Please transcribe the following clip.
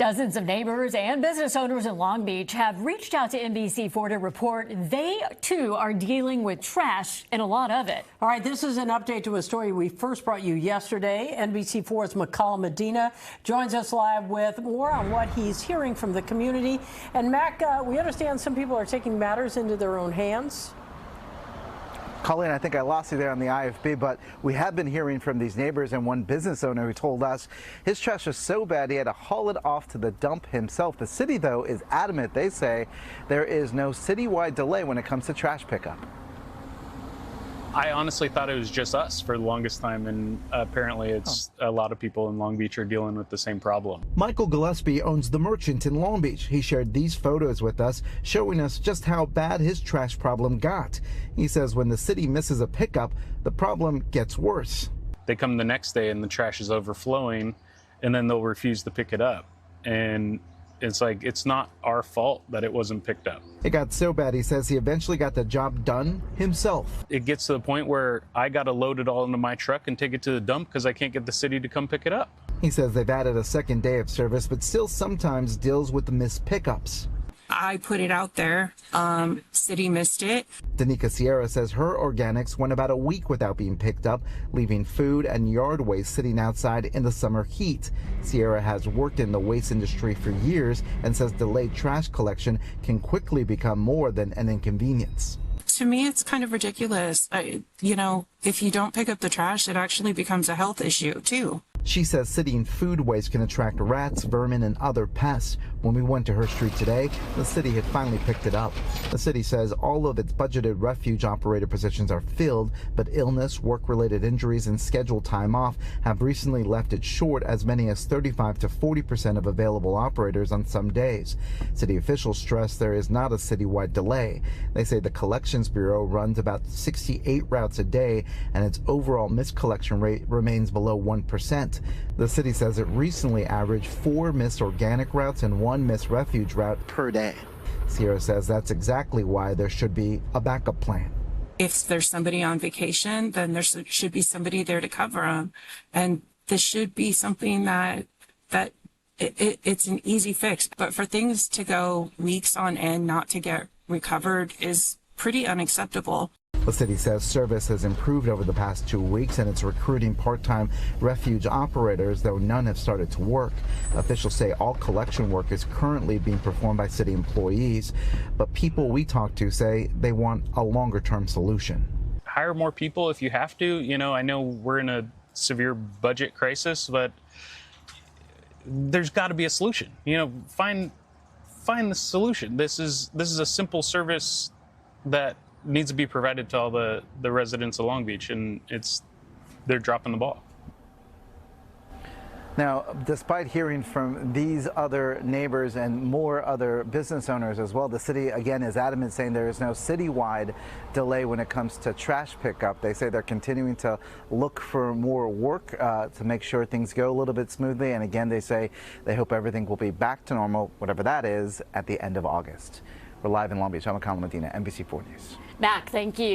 Dozens of neighbors and business owners in Long Beach have reached out to NBC4 to report they, too, are dealing with trash and a lot of it. All right, this is an update to a story we first brought you yesterday. NBC4's McCallum Medina joins us live with more on what he's hearing from the community. And, Mac, we understand some people are taking matters into their own hands. Colleen, I think I lost you there on the IFB, but we have been hearing from these neighbors and one business owner who told us his trash was so bad he had to haul it off to the dump himself. The city, though, is adamant. They say there is no citywide delay when it comes to trash pickup. I honestly thought it was just us for the longest time, and apparently it's a lot of people in Long Beach are dealing with the same problem. Michael Gillespie owns The Merchant in Long Beach. He shared these photos with us, showing us just how bad his trash problem got. He says when the city misses a pickup, the problem gets worse. They come the next day and the trash is overflowing, and then they'll refuse to pick it up. And it's like, it's not our fault that it wasn't picked up. It got so bad, he says he eventually got the job done himself. It gets to the point where I got to load it all into my truck and take it to the dump because I can't get the city to come pick it up. He says they've added a second day of service, but still sometimes deals with the missed pickups. I put it out there. City missed it. Danica Sierra says her organics went about a week without being picked up, leaving food and yard waste sitting outside in the summer heat. Sierra has worked in the waste industry for years and says delayed trash collection can quickly become more than an inconvenience. To me, it's kind of ridiculous. You know, if you don't pick up the trash, it actually becomes a health issue, too. She says sitting food waste can attract rats, vermin, and other pests. When we went to her street today, the city had finally picked it up. The city says all of its budgeted refuge operator positions are filled, but illness, work-related injuries, and scheduled time off have recently left it short as many as 35 to 40% of available operators on some days. City officials stress there is not a citywide delay. They say the Collections Bureau runs about 68 routes a day, and its overall miscollection rate remains below 1%. The city says it recently averaged 4 missed organic routes and 1 missed refuge route per day. Sierra says that's exactly why there should be a backup plan. If there's somebody on vacation, then there should be somebody there to cover them. And this should be something that it's an easy fix. But for things to go weeks on end not to get recovered is pretty unacceptable. The city says service has improved over the past 2 weeks and it's recruiting part-time refuge operators, though none have started to work. Officials say all collection work is currently being performed by city employees, but people we talk to say they want a longer-term solution. Hire more people if you have to. You know, I know we're in a severe budget crisis, but there's got to be a solution. You know, find the solution. This is a simple service that needs to be provided to all the residents of Long Beach, and they're dropping the ball. Now, despite hearing from these other neighbors and more other business owners as well, the city again is adamant, saying there is no citywide delay when it comes to trash pickup. They say they're continuing to look for more work to make sure things go a little bit smoothly. And again, they say they hope everything will be back to normal, whatever that is, at the end of August. We're live in Long Beach. I'm McCallum Medina, NBC4 News. Mac, thank you.